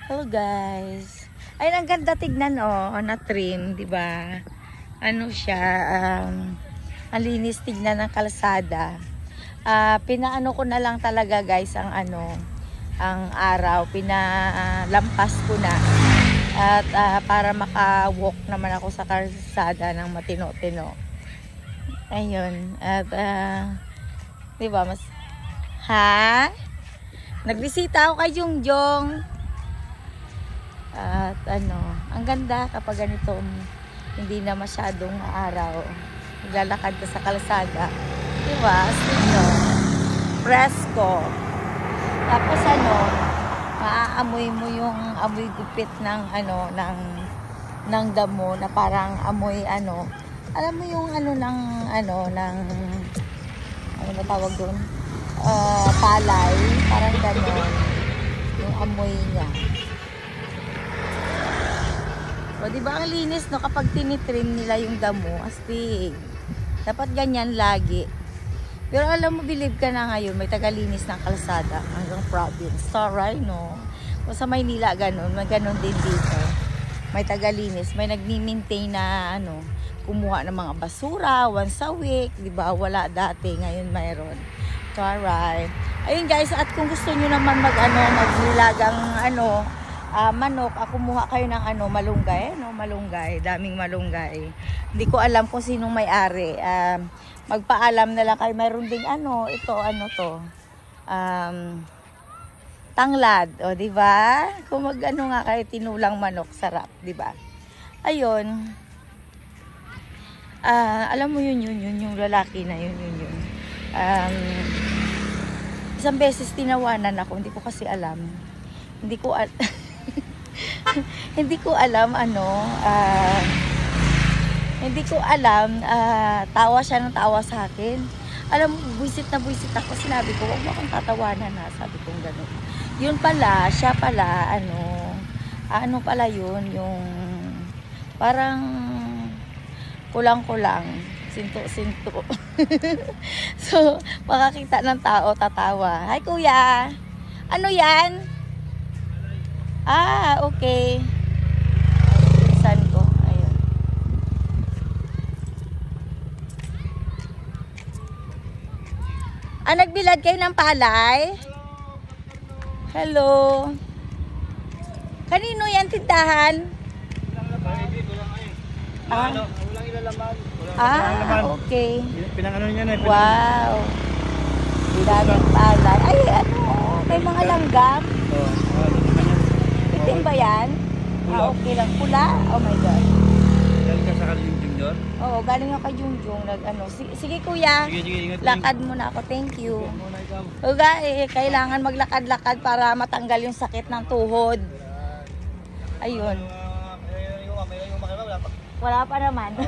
Hello guys. Ay, ang ganda tignan na trim, 'di ba? Ano siya, ang linis tignan ng kalsada. Pinaano ko na lang talaga guys ang ang araw, pinalampas ko na. At para maka-walk naman ako sa kalsada ng matino-tino. Ayun, at 'di ba mas nagbisita ako kay Jungjong. At ang ganda kapag ganito hindi na masyadong araw. Naglalakad ka sa kalsada. Diba? Sino? Presko. Tapos maaamoy mo yung amoy gupit ng ng damo na parang amoy alam mo yung ng ano tawag doon? Palay. Parang ganon. Yung amoy niya. O, diba ang linis no kapag tinitrim nila yung damo, astig. Dapat ganyan lagi. Pero alam mo, believe ka na ngayon, may tagalinis ng kalsada hanggang province. Taray, no? Kung sa Maynila, ganun. May ganun din dito. May tagalinis. May nagmi-maintain na, kumuha ng mga basura once a week. Diba? Wala dati. Ngayon mayroon. Taray. Ayun guys, at kung gusto nyo naman magnilagang manok, kumuha kayo ng malunggay, malunggay, daming malunggay. Hindi ko alam kung sinong may-ari. Magpaalam na lang kayo. Mayroon ding tanglad, o di ba? Kung nga kayo tinulang manok, sarap, di ba? Ayun. Alam mo yun yung lalaki na yun. Isang beses tinawanan ako, hindi ko kasi alam. Hindi ko alam, tawa siya ng tawa sa akin. Alam mo, buisit na buisit ako. Sinabi ko, huwag mo akong tatawanan na. Sabi kong gano'n. Yun pala, siya pala, pala yun, yung parang kulang-kulang, sinto-sinto. So, makakita ng tao, tatawa. Hi kuya! Ano yan? Okay. Saan ko? Ayun. Nagbilad kayo ng palay? Hello. Kanino yan tindahan? Walang ilalaman. Okay. Pinangano niya na. Wow. Daming palay. Ay, may mga langgam. Itim ba yan? Okay lang. Pula? Oh my God. Galing ka sa Jungjong doon? Oo, galing ako kay Jungjong. Sige kuya. Sige, ingat. Lakad muna ako. Thank you. Muna ikaw. Kailangan maglakad-lakad para matanggal yung sakit ng tuhod. Ayun. Wala pa naman.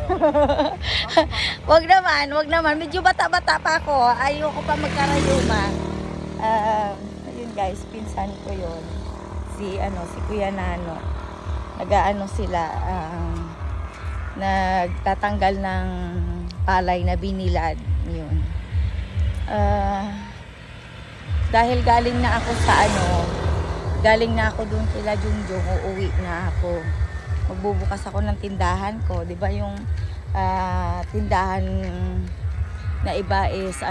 Wag naman. Medyo bata-bata pa ako. Ayoko pa magkarayuma. Ayun guys, pinsan ko yun. Si Kuya Nano. Sila, nagtatanggal ng palay na binilad. Yun. Dahil galing na ako dun kila Jungjong, uuwi na ako. Magbubukas ako ng tindahan ko. 'Di ba yung tindahan na iba is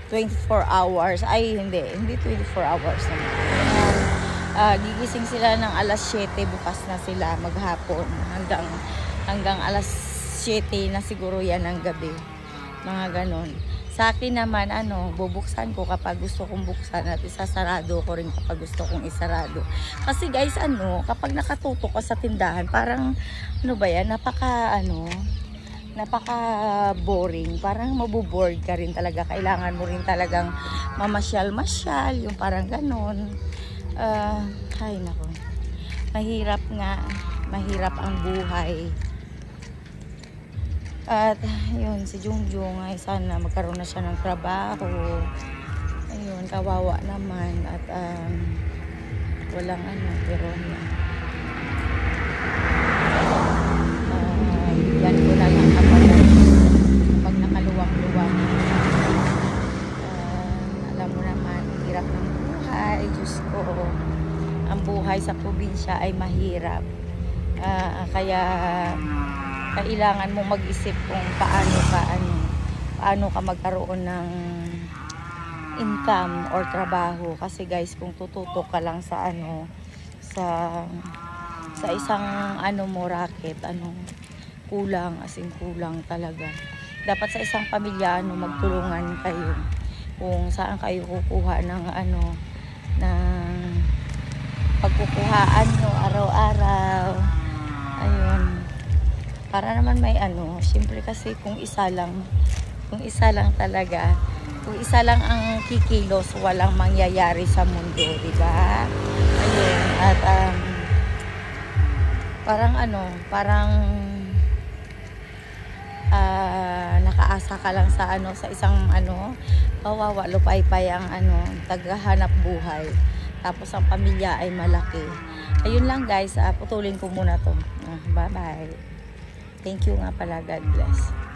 24 hours. Ay, hindi 24 hours naman. Gigising sila ng alas 7, bukas na sila maghapon hanggang alas 7 na siguro yan ng gabi. Mga ganon. Sa akin naman, bubuksan ko kapag gusto kong buksan at isasarado ko rin kapag gusto kong isarado. Kasi guys, kapag nakatutok ka sa tindahan, parang, napaka boring. Parang mabuboard ka rin talaga. Kailangan mo rin talagang mamasyal-masyal, yung parang ganon. Ay, nako. Mahirap ang buhay. At yun, si Jungjong ay sana magkaroon na siya ng trabaho. Ayun, kawawa naman. At walang pero yan ko na lang kapag nakaluwang-luwang. Alam mo naman, hirap ng buhay. Diyos ko. ang buhay sa probinsya ay mahirap. Kaya kailangan mong mag-isip kung paano ka magkaroon ng income or trabaho. Kasi guys, kung tututok ka lang sa sa isang mo racket, kulang, as in kulang talaga. Dapat sa isang pamilya magtulungan kayo kung saan kayo kukuha ng ng pagkukuhaan nyo araw-araw. Ayun, para naman may syempre kasi kung isa lang talaga, kung isa lang ang kikilos, walang mangyayari sa mundo, di ba? Ayun, at nakaasa ka lang sa sa isang kawawa, lupaypay ang tagahanap buhay, tapos ang pamilya ay malaki. Ayun lang guys, putulin ko muna to. Bye bye, thank you nga pala, God bless.